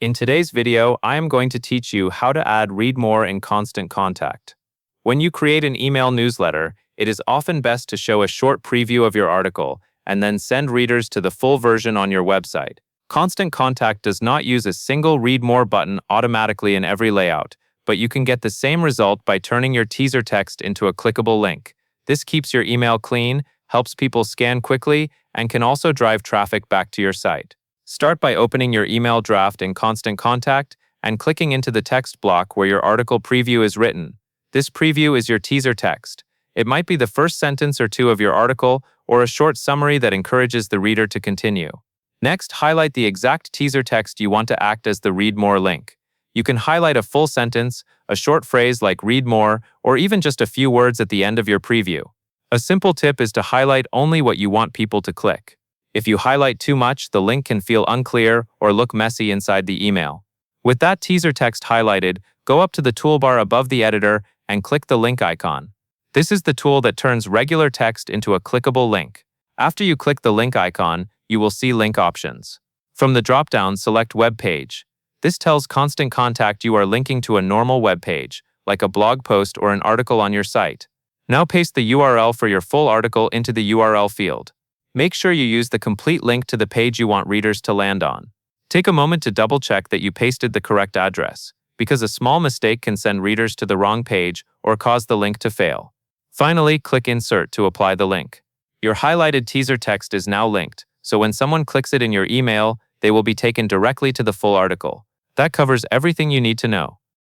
In today's video, I am going to teach you how to add Read More in Constant Contact. When you create an email newsletter, it is often best to show a short preview of your article and then send readers to the full version on your website. Constant Contact does not use a single Read More button automatically in every layout, but you can get the same result by turning your teaser text into a clickable link. This keeps your email clean, helps people scan quickly, and can also drive traffic back to your site. Start by opening your email draft in Constant Contact and clicking into the text block where your article preview is written. This preview is your teaser text. It might be the first sentence or two of your article or a short summary that encourages the reader to continue. Next, highlight the exact teaser text you want to act as the Read More link. You can highlight a full sentence, a short phrase like Read More, or even just a few words at the end of your preview. A simple tip is to highlight only what you want people to click. If you highlight too much, the link can feel unclear or look messy inside the email. With that teaser text highlighted, go up to the toolbar above the editor and click the link icon. This is the tool that turns regular text into a clickable link. After you click the link icon, you will see link options. From the dropdown, select Web Page. This tells Constant Contact you are linking to a normal web page, like a blog post or an article on your site. Now paste the URL for your full article into the URL field. Make sure you use the complete link to the page you want readers to land on. Take a moment to double-check that you pasted the correct address, because a small mistake can send readers to the wrong page or cause the link to fail. Finally, click Insert to apply the link. Your highlighted teaser text is now linked, so when someone clicks it in your email, they will be taken directly to the full article. That covers everything you need to know.